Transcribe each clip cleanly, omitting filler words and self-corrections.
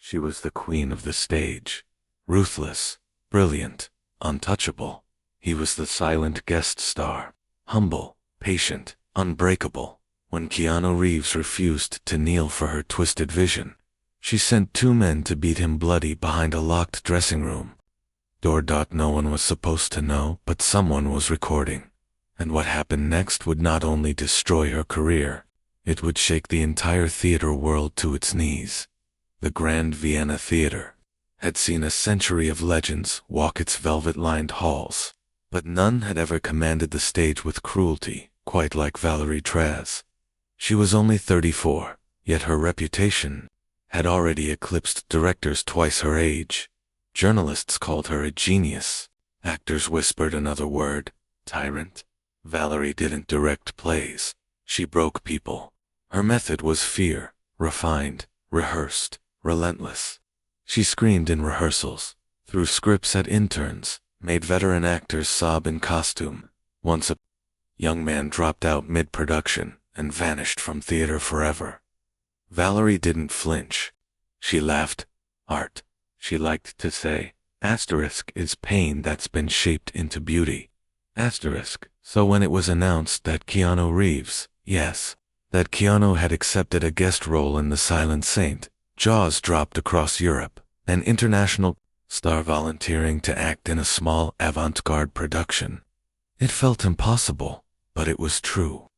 She was the queen of the stage. Ruthless, brilliant, untouchable. He was the silent guest star. Humble, patient, unbreakable. When Keanu Reeves refused to kneel for her twisted vision, she sent 2 men to beat him bloody behind a locked dressing room. No one was supposed to know, but someone was recording. And what happened next would not only destroy her career, it would shake the entire theater world to its knees. The Grand Vienna Theater had seen a century of legends walk its velvet-lined halls, but none had ever commanded the stage with cruelty quite like Valerie Traz. She was only 34, yet her reputation had already eclipsed directors twice her age. Journalists called her a genius. Actors whispered another word, tyrant. Valerie didn't direct plays. She broke people. Her method was fear, refined, rehearsed, relentless. She screamed in rehearsals, threw scripts at interns, made veteran actors sob in costume. Once a young man dropped out mid-production and vanished from theater forever. Valerie didn't flinch. She laughed. Art, she liked to say, is pain that's been shaped into beauty. So when it was announced that Keanu Reeves, that Keanu had accepted a guest role in The Silent Saint, jaws dropped across Europe. An international star volunteering to act in a small avant-garde production. It felt impossible, but it was true.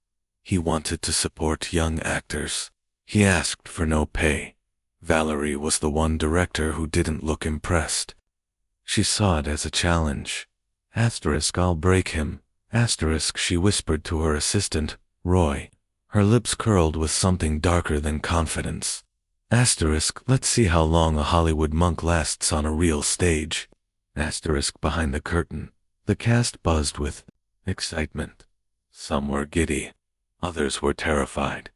He wanted to support young actors. He asked for no pay. Valerie was the one director who didn't look impressed. She saw it as a challenge. I'll break him. She whispered to her assistant, Roy. Her lips curled with something darker than confidence. Let's see how long a Hollywood monk lasts on a real stage. Behind the curtain. The cast buzzed with excitement. Some were giddy. Others were terrified.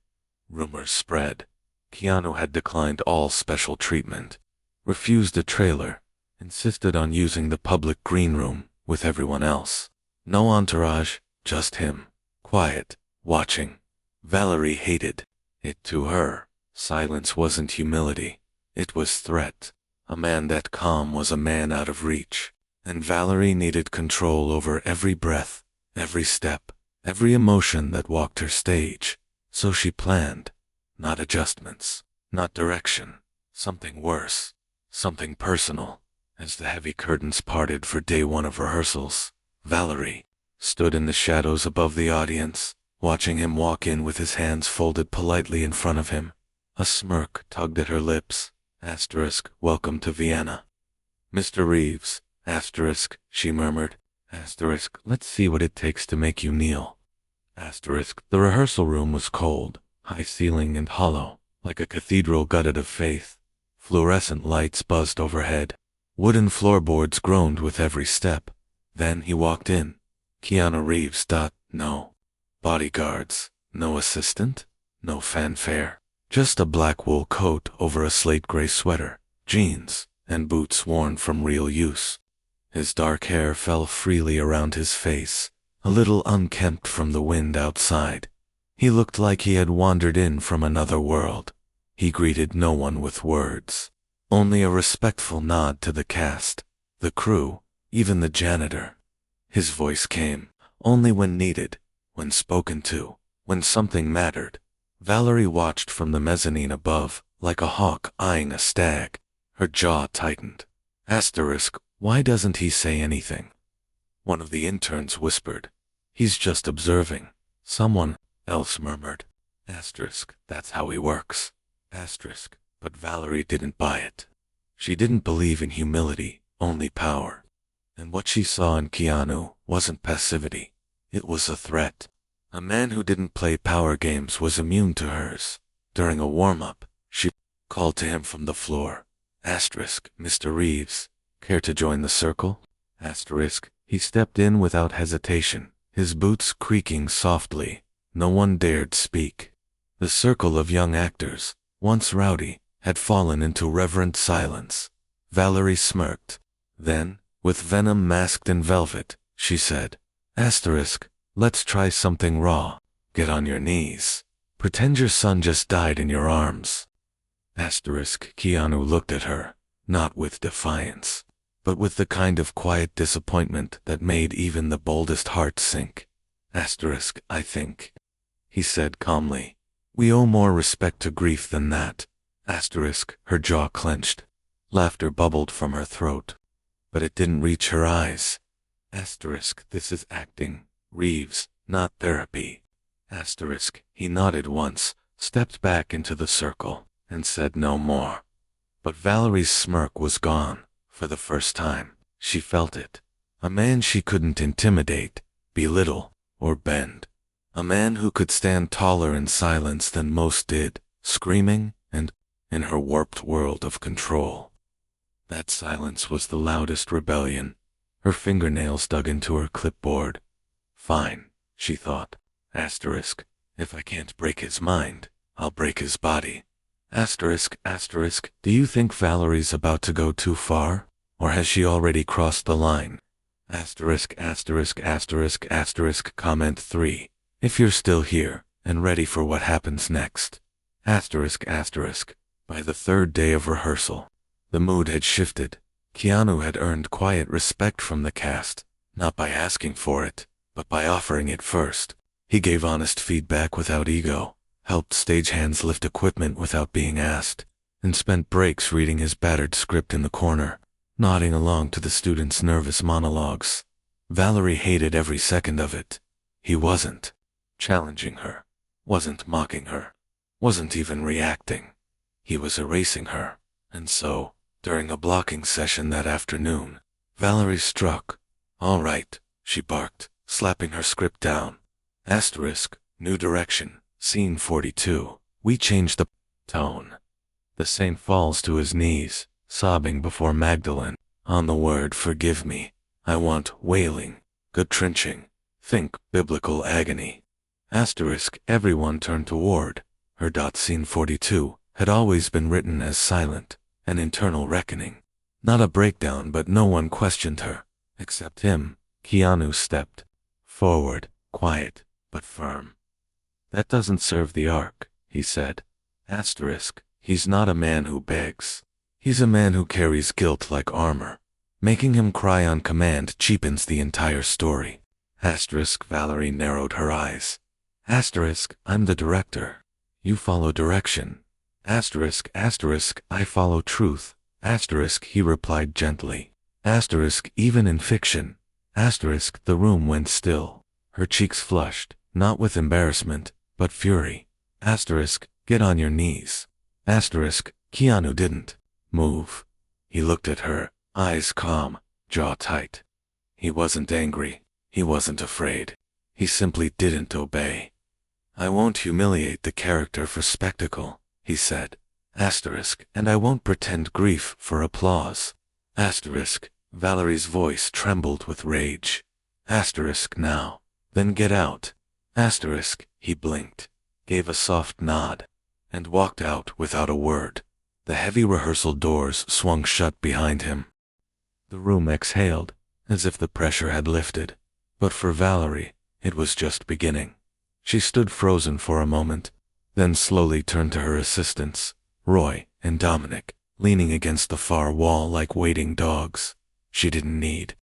Rumors spread. Keanu had declined all special treatment, refused a trailer, insisted on using the public green room with everyone else. No entourage, just him. Quiet, watching. Valerie hated it. To her, silence wasn't humility. It was threat. A man that calm was a man out of reach. And Valerie needed control over every breath, every step, every emotion that walked her stage. So she planned. Not adjustments, not direction. Something worse. Something personal. As the heavy curtains parted for day 1 of rehearsals, Valerie stood in the shadows above the audience, watching him walk in with his hands folded politely in front of him. A smirk tugged at her lips. Welcome to Vienna. Mr. Reeves, she murmured. Let's see what it takes to make you kneel. The rehearsal room was cold, high ceiling and hollow, like a cathedral gutted of faith. Fluorescent lights buzzed overhead. Wooden floorboards groaned with every step. Then he walked in. Keanu Reeves. No bodyguards, no assistant, no fanfare. Just a black wool coat over a slate gray sweater, jeans, and boots worn from real use. His dark hair fell freely around his face, a little unkempt from the wind outside. He looked like he had wandered in from another world. He greeted no one with words, only a respectful nod to the cast, the crew, even the janitor. His voice came, only when needed, when spoken to, when something mattered. Valerie watched from the mezzanine above, like a hawk eyeing a stag. Her jaw tightened. Why doesn't he say anything? One of the interns whispered. He's just observing. Someone else murmured. That's how he works. But Valerie didn't buy it. She didn't believe in humility, only power. And what she saw in Keanu wasn't passivity. It was a threat. A man who didn't play power games was immune to hers. During a warm-up, she called to him from the floor. Mr. Reeves, care to join the circle? He stepped in without hesitation, his boots creaking softly. No one dared speak. The circle of young actors, once rowdy, had fallen into reverent silence. Valerie smirked. Then, with venom masked in velvet, she said, Let's try something raw. Get on your knees. Pretend your son just died in your arms. Keanu looked at her, not with defiance, but with the kind of quiet disappointment that made even the boldest heart sink. I think, he said calmly. We owe more respect to grief than that. Her jaw clenched. Laughter bubbled from her throat, but it didn't reach her eyes. This is acting, Reeves, not therapy. He nodded once, stepped back into the circle, and said no more. But Valerie's smirk was gone. For the first time, she felt it. A man she couldn't intimidate, belittle, or bend. A man who could stand taller in silence than most did, screaming and, in her warped world of control. That silence was the loudest rebellion. Her fingernails dug into her clipboard. Fine, she thought. If I can't break his mind, I'll break his body. Do you think Valerie's about to go too far? Or has she already crossed the line? Comment 3. If you're still here, and ready for what happens next. By the third day of rehearsal, the mood had shifted. Keanu had earned quiet respect from the cast, not by asking for it, but by offering it first. He gave honest feedback without ego, helped stagehands lift equipment without being asked, and spent breaks reading his battered script in the corner, nodding along to the students' nervous monologues. Valerie hated every second of it. He wasn't challenging her, wasn't mocking her, wasn't even reacting. He was erasing her. And so, during a blocking session that afternoon, Valerie struck. All right, she barked, slapping her script down. New direction, scene 42. We change the tone. The saint falls to his knees, sobbing before Magdalene. On the word forgive me, I want wailing, good trenching. Think biblical agony. Everyone turned toward her. Scene 42 had always been written as silent, an internal reckoning. Not a breakdown, but no one questioned her, except him. Keanu stepped forward, quiet, but firm. That doesn't serve the arc, he said. He's not a man who begs. He's a man who carries guilt like armor. Making him cry on command cheapens the entire story. Valerie narrowed her eyes. I'm the director. You follow direction. I follow truth. He replied gently. Even in fiction. The room went still. Her cheeks flushed, not with embarrassment, but fury. Get on your knees. Keanu didn't move. He looked at her, eyes calm, jaw tight. He wasn't angry. He wasn't afraid. He simply didn't obey. I won't humiliate the character for spectacle, he said. And I won't pretend grief for applause. Valerie's voice trembled with rage. Now. Then get out. He blinked, gave a soft nod, and walked out without a word. The heavy rehearsal doors swung shut behind him. The room exhaled, as if the pressure had lifted. But for Valerie, it was just beginning. She stood frozen for a moment, then slowly turned to her assistants, Roy and Dominic, leaning against the far wall like waiting dogs. She didn't need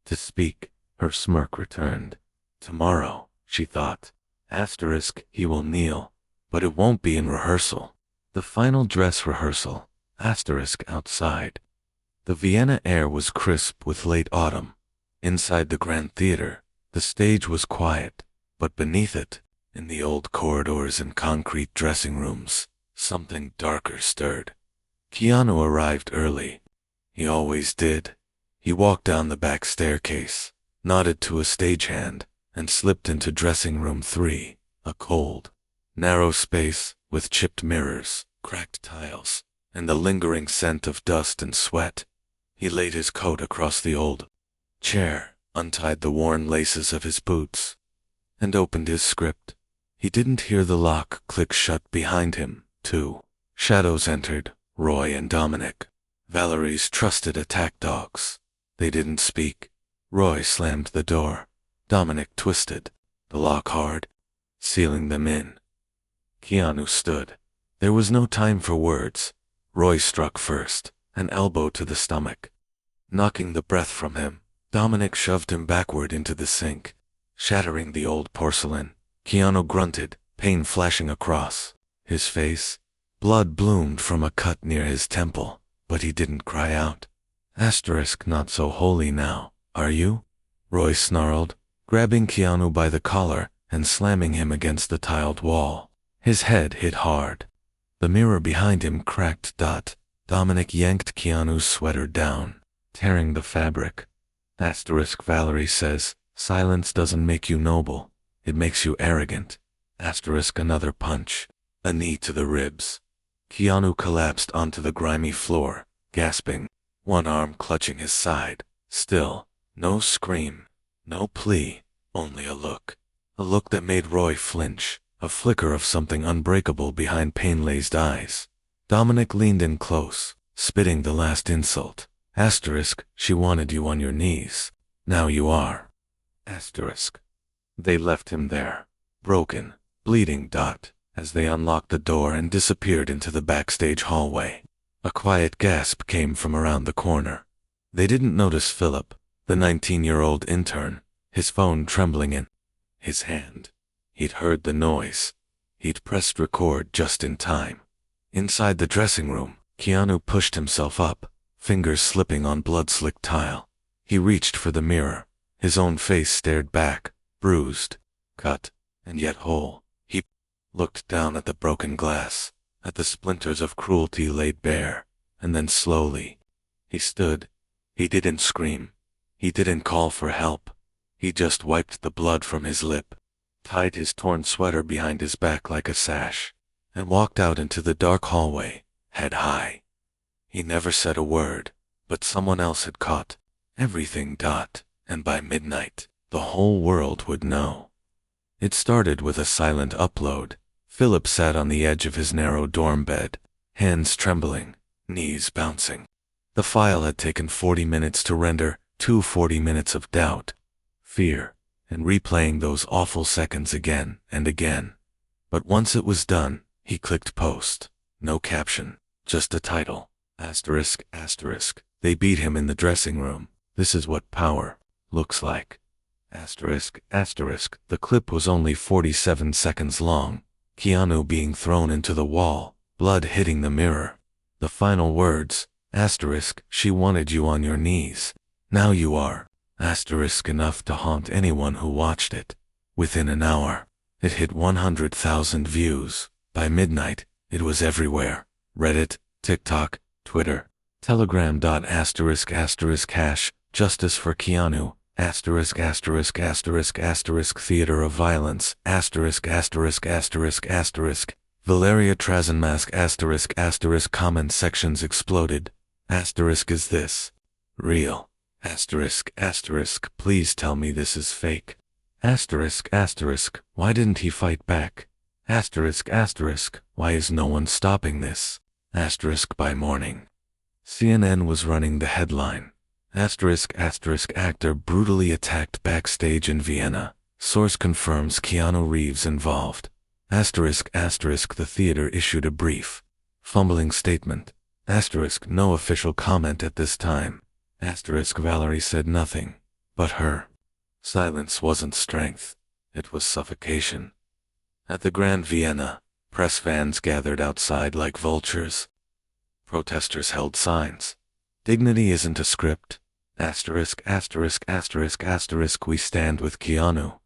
to speak. Her smirk returned. Tomorrow, she thought. He will kneel, but it won't be in rehearsal. The final dress rehearsal, outside. The Vienna air was crisp with late autumn. Inside the Grand Theater, the stage was quiet, but beneath it, in the old corridors and concrete dressing rooms, something darker stirred. Keanu arrived early. He always did. He walked down the back staircase, nodded to a stagehand, and slipped into dressing room 3, a cold, narrow space with chipped mirrors, cracked tiles, and the lingering scent of dust and sweat. He laid his coat across the old chair, untied the worn laces of his boots, and opened his script. He didn't hear the lock click shut behind him. 2 shadows entered, Roy and Dominic, Valerie's trusted attack dogs. They didn't speak. Roy slammed the door. Dominic twisted the lock hard, sealing them in. Keanu stood, There was no time for words. Roy struck first, an elbow to the stomach. Knocking the breath from him, Dominic shoved him backward into the sink, shattering the old porcelain. Keanu grunted, pain flashing across his face. Blood bloomed from a cut near his temple, but he didn't cry out. Not so holy now, are you? Roy snarled, grabbing Keanu by the collar and slamming him against the tiled wall. His head hit hard. The mirror behind him cracked. Dominic yanked Keanu's sweater down, tearing the fabric. Valerie says, silence doesn't make you noble, it makes you arrogant. Another punch, a knee to the ribs. Keanu collapsed onto the grimy floor, gasping, one arm clutching his side. Still, no scream, no plea, only a look. A look that made Roy flinch, a flicker of something unbreakable behind pain-laced eyes. Dominic leaned in close, spitting the last insult. She wanted you on your knees. Now you are. They left him there, broken, bleeding. As they unlocked the door and disappeared into the backstage hallway. A quiet gasp came from around the corner. They didn't notice Philip, the 19-year-old intern, his phone trembling in his hand. He'd heard the noise. He'd pressed record just in time. Inside the dressing room, Keanu pushed himself up, fingers slipping on blood-slicked tile. He reached for the mirror. His own face stared back, bruised, cut, and yet whole. He looked down at the broken glass, at the splinters of cruelty laid bare, and then slowly, he stood. He didn't scream. He didn't call for help. He just wiped the blood from his lip, tied his torn sweater behind his back like a sash, and walked out into the dark hallway, head high. He never said a word, but someone else had caught everything. And by midnight, the whole world would know. It started with a silent upload. Philip sat on the edge of his narrow dorm bed, hands trembling, knees bouncing. The file had taken 40 minutes to render, 40 minutes of doubt, fear, and replaying those awful seconds again and again. But once it was done, he clicked post. No caption, just a title. They beat him in the dressing room. This is what power looks like. The clip was only 47 seconds long. Keanu being thrown into the wall, blood hitting the mirror. The final words, she wanted you on your knees. Now you are, enough to haunt anyone who watched it. Within an hour, it hit 100,000 views. By midnight, it was everywhere. Reddit, TikTok, Twitter, Telegram. Hash, justice for Keanu, theater of violence, Valeria Trazenmask, comment sections exploded. Is this real? Please tell me this is fake. Why didn't he fight back? Why is no one stopping this? By morning, CNN was running the headline. Actor brutally attacked backstage in Vienna. Source confirms Keanu Reeves involved. The theater issued a brief, fumbling statement. No official comment at this time. Valerie said nothing, but her silence wasn't strength, it was suffocation. At the Grand Vienna, press fans gathered outside like vultures. Protesters held signs. Dignity isn't a script. We stand with Keanu.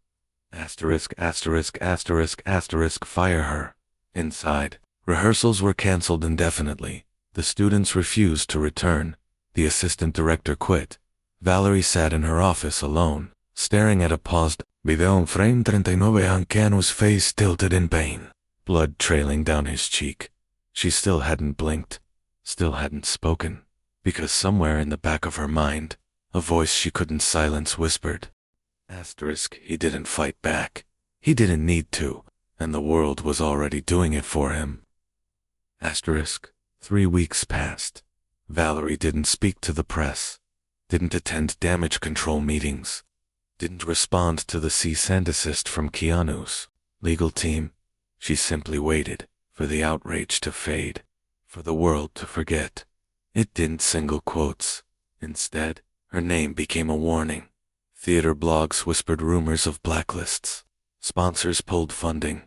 Fire her. Inside, rehearsals were cancelled indefinitely. The students refused to return. The assistant director quit. Valerie sat in her office alone, staring at a paused video frame 39 on Keanu's face tilted in pain, blood trailing down his cheek. She still hadn't blinked, still hadn't spoken, because somewhere in the back of her mind, a voice she couldn't silence whispered, he didn't fight back. He didn't need to, and the world was already doing it for him. 3 weeks passed. Valerie didn't speak to the press, didn't attend damage control meetings, didn't respond to the cease and desist from Keanu's legal team. She simply waited. for the outrage to fade, for the world to forget. It didn't single quotes. Instead, her name became a warning. Theater blogs whispered rumors of blacklists. Sponsors pulled funding.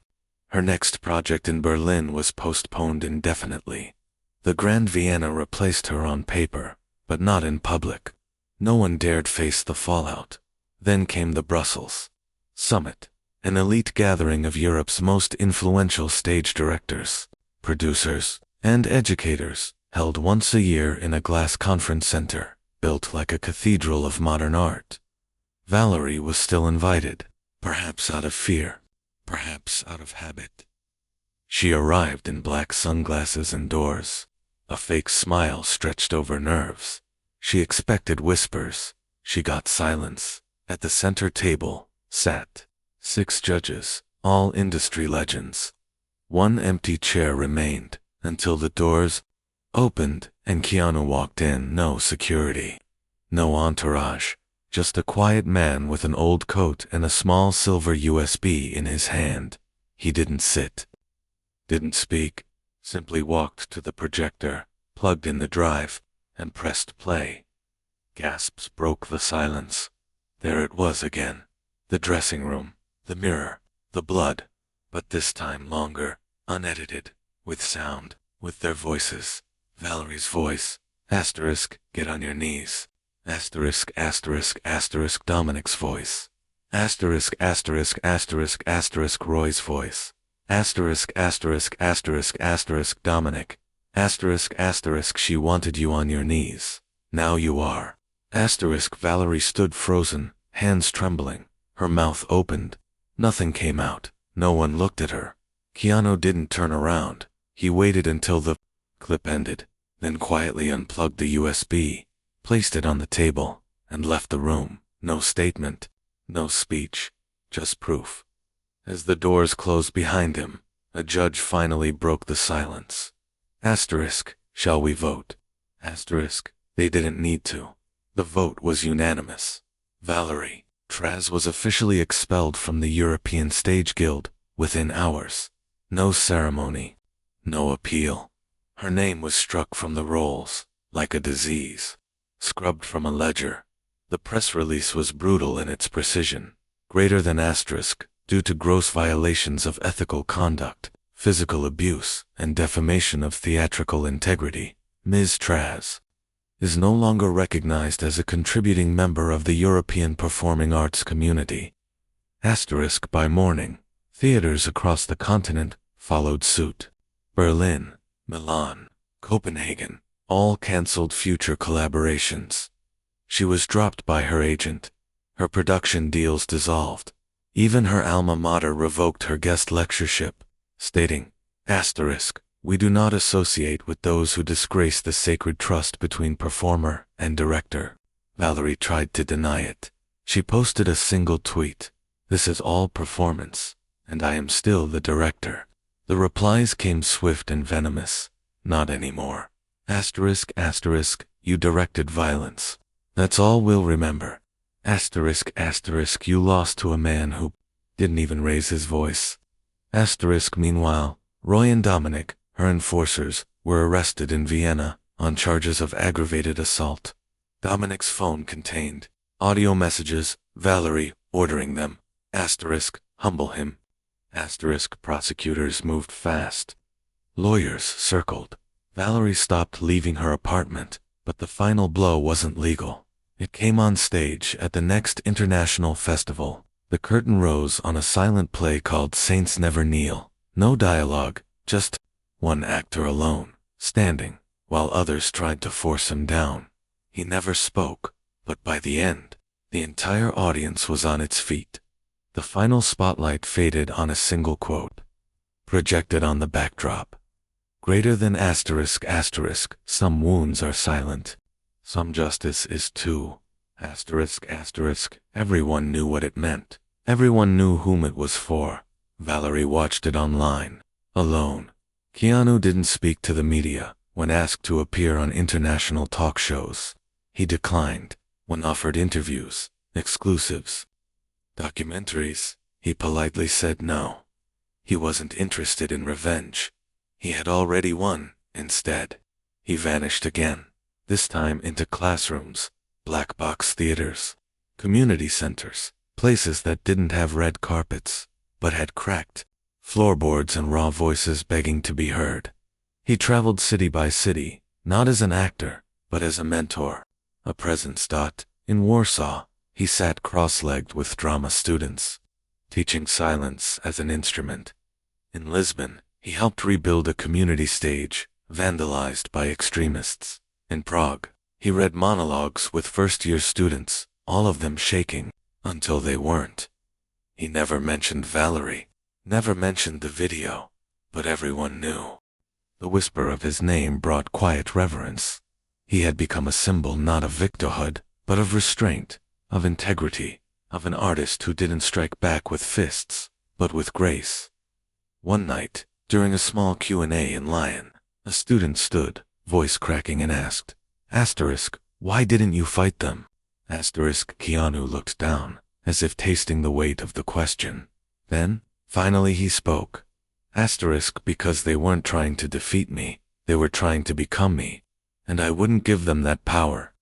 Her next project in Berlin was postponed indefinitely. The Grand Vienna replaced her on paper, but not in public. No one dared face the fallout. Then came the Brussels Summit, an elite gathering of Europe's most influential stage directors, producers, and educators, held once a year in a glass conference center, built like a cathedral of modern art. Valerie was still invited, perhaps out of fear, perhaps out of habit. She arrived in black sunglasses indoors, a fake smile stretched over nerves. She expected whispers. She got silence. At the center table sat 6 judges, all industry legends. One empty chair remained until the doors opened and Keanu walked in. No security, no entourage, just a quiet man with an old coat and a small silver USB in his hand. He didn't sit, didn't speak, simply walked to the projector, plugged in the drive, and pressed play. Gasps broke the silence. There it was again. The dressing room, the mirror, the blood, but this time longer, unedited, with sound, with their voices. Valerie's voice, asterisk, get on your knees. Asterisk, asterisk, asterisk, Dominic's voice. Asterisk, asterisk, asterisk, asterisk, Roy's voice. Asterisk, asterisk, asterisk, asterisk, Dominic. Asterisk, asterisk, she wanted you on your knees. Now you are. Asterisk, Valerie stood frozen, hands trembling, her mouth opened. Nothing came out. No one looked at her. Keanu didn't turn around. He waited until the clip ended, then quietly unplugged the USB, placed it on the table, and left the room. No statement, no speech, just proof. As the doors closed behind him, a judge finally broke the silence. Asterisk, shall we vote? Asterisk, they didn't need to. The vote was unanimous. Valerie Traz was officially expelled from the European Stage Guild within hours. No ceremony, no appeal. Her name was struck from the rolls, like a disease, scrubbed from a ledger. The press release was brutal in its precision, greater than asterisk, due to gross violations of ethical conduct, physical abuse, and defamation of theatrical integrity. Ms. Traz is no longer recognized as a contributing member of the European performing arts community. Asterisk, by morning, theaters across the continent followed suit. Berlin, Milan, Copenhagen, all canceled future collaborations. She was dropped by her agent. Her production deals dissolved. Even her alma mater revoked her guest lectureship, stating, asterisk, we do not associate with those who disgrace the sacred trust between performer and director. Valerie tried to deny it. She posted a single tweet. This is all performance, and I am still the director. The replies came swift and venomous. Not anymore. Asterisk, asterisk, you directed violence. That's all we'll remember. Asterisk, asterisk, you lost to a man who didn't even raise his voice. Asterisk, meanwhile, Roy and Dominic, her enforcers, were arrested in Vienna on charges of aggravated assault. Dominic's phone contained audio messages, Valerie ordering them. Asterisk, humble him. Asterisk, prosecutors moved fast. Lawyers circled. Valerie stopped leaving her apartment, but the final blow wasn't legal. It came on stage at the next international festival. The curtain rose on a silent play called Saints Never Kneel. No dialogue, just one actor alone, standing, while others tried to force him down. He never spoke, but by the end, the entire audience was on its feet. The final spotlight faded on a single quote, projected on the backdrop. Greater than asterisk, asterisk, some wounds are silent. Some justice is too. Asterisk, asterisk, everyone knew what it meant. Everyone knew whom it was for. Valerie watched it online, alone. Keanu didn't speak to the media when asked to appear on international talk shows. He declined when offered interviews, exclusives, documentaries. He politely said no. He wasn't interested in revenge. He had already won. Instead, he vanished again, this time into classrooms, black box theaters, community centers, places that didn't have red carpets, but had cracked floorboards and raw voices begging to be heard. He traveled city by city, not as an actor, but as a mentor, a presence. In Warsaw, he sat cross-legged with drama students, teaching silence as an instrument. In Lisbon, he helped rebuild a community stage, vandalized by extremists. In Prague, he read monologues with first-year students, all of them shaking, until they weren't. He never mentioned Valerie, never mentioned the video, but everyone knew. The whisper of his name brought quiet reverence. He had become a symbol not of victimhood, but of restraint, of integrity, of an artist who didn't strike back with fists, but with grace. One night, during a small Q&A in Lyon, a student stood, voice cracking, and asked, "Why didn't you fight them?" Keanu looked down, as if tasting the weight of the question. Then, finally he spoke. "Because they weren't trying to defeat me, they were trying to become me, and I wouldn't give them that power."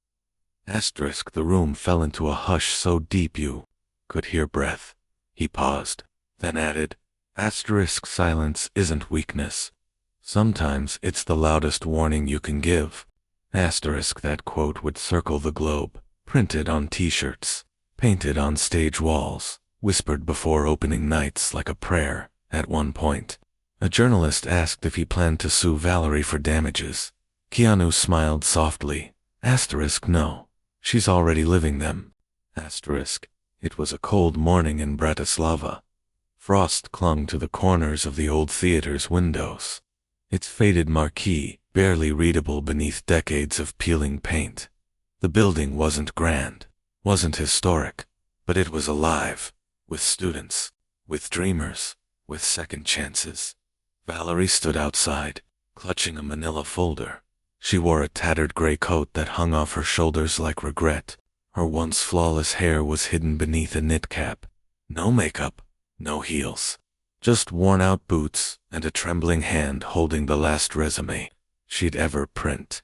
The room fell into a hush so deep you could hear breath. He paused, then added, "Silence isn't weakness. Sometimes it's the loudest warning you can give." That quote would circle the globe, printed on t-shirts, painted on stage walls, whispered before opening nights like a prayer. At one point, a journalist asked if he planned to sue Valerie for damages. Keanu smiled softly. "No. She's already living them." It was a cold morning in Bratislava. Frost clung to the corners of the old theater's windows, its faded marquee barely readable beneath decades of peeling paint. The building wasn't grand, wasn't historic, but it was alive, with students, with dreamers, with second chances. Valerie stood outside, clutching a manila folder. She wore a tattered gray coat that hung off her shoulders like regret. Her once flawless hair was hidden beneath a knit cap. No makeup, no heels, just worn-out boots and a trembling hand holding the last resume she'd ever print.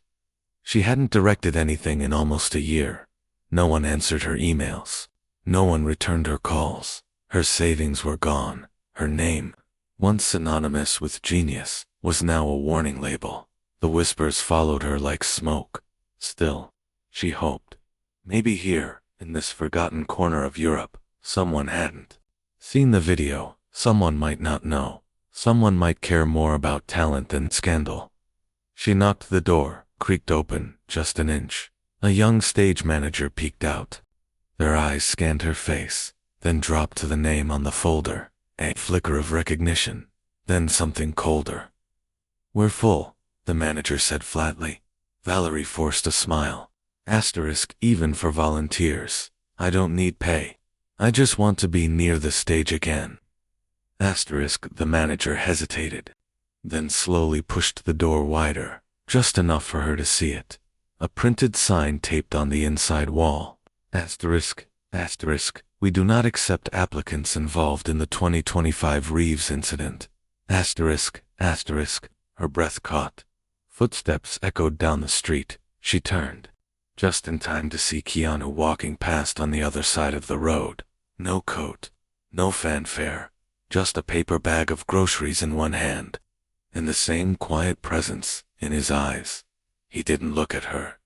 She hadn't directed anything in almost a year. No one answered her emails. No one returned her calls. Her savings were gone. Her name, once synonymous with genius, was now a warning label. The whispers followed her like smoke. Still, she hoped. Maybe here, in this forgotten corner of Europe, someone hadn't seen the video. Someone might not know. Someone might care more about talent than scandal. She knocked. The door creaked open just an inch. A young stage manager peeked out. Their eyes scanned her face, then dropped to the name on the folder. A flicker of recognition, then something colder. "We're full," the manager said flatly. Valerie forced a smile. Even for volunteers. I don't need pay. I just want to be near the stage again." The manager hesitated, then slowly pushed the door wider, just enough for her to see it. A printed sign taped on the inside wall. We do not accept applicants involved in the 2025 Reeves incident. Her breath caught. Footsteps echoed down the street. She turned, just in time to see Keanu walking past on the other side of the road. No coat, no fanfare, just a paper bag of groceries in one hand, and the same quiet presence in his eyes. He didn't look at her.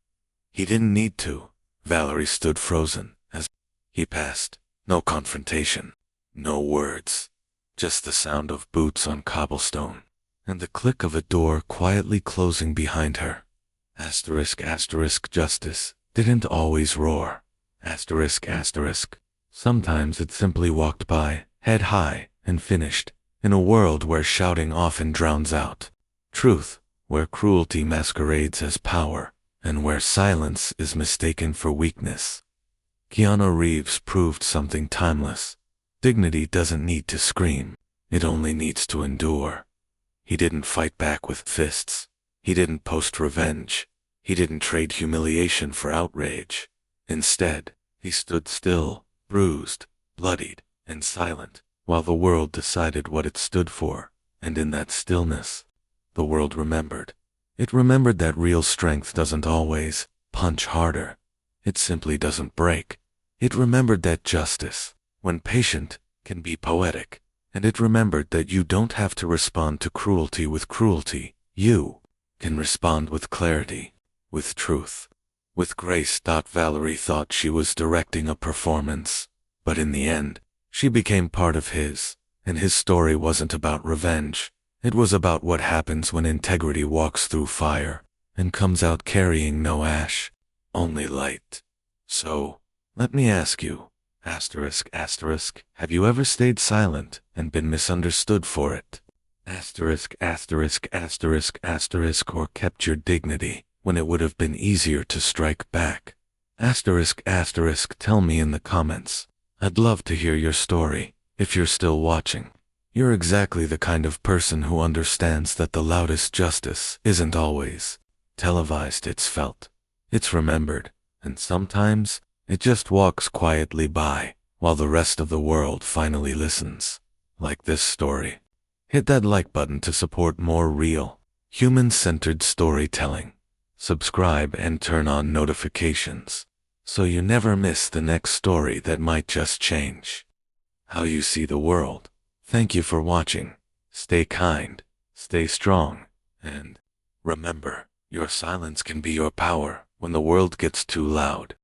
He didn't need to. Valerie stood frozen as he passed. No confrontation, no words, just the sound of boots on cobblestone, and the click of a door quietly closing behind her. Justice didn't always roar. Sometimes it simply walked by, head high, and finished, in a world where shouting often drowns out truth, where cruelty masquerades as power, and where silence is mistaken for weakness. Keanu Reeves proved something timeless. Dignity doesn't need to scream, it only needs to endure. He didn't fight back with fists. He didn't post revenge. He didn't trade humiliation for outrage. Instead, he stood still, bruised, bloodied, and silent, while the world decided what it stood for, and in that stillness, the world remembered. It remembered that real strength doesn't always punch harder. It simply doesn't break. It remembered that justice, when patient, can be poetic. And it remembered that you don't have to respond to cruelty with cruelty. You can respond with clarity, with truth, with grace. Valerie thought she was directing a performance, but in the end, she became part of his, and his story wasn't about revenge. It was about what happens when integrity walks through fire and comes out carrying no ash, only light. So, let me ask you, have you ever stayed silent and been misunderstood for it? Or kept your dignity when it would have been easier to strike back? Tell me in the comments. I'd love to hear your story. If you're still watching, you're exactly the kind of person who understands that the loudest justice isn't always televised. It's felt, it's remembered, and sometimes it just walks quietly by while the rest of the world finally listens. Like this story. Hit that like button to support more real, human-centered storytelling. Subscribe and turn on notifications so you never miss the next story that might just change how you see the world. Thank you for watching. Stay kind, stay strong, and remember, your silence can be your power when the world gets too loud.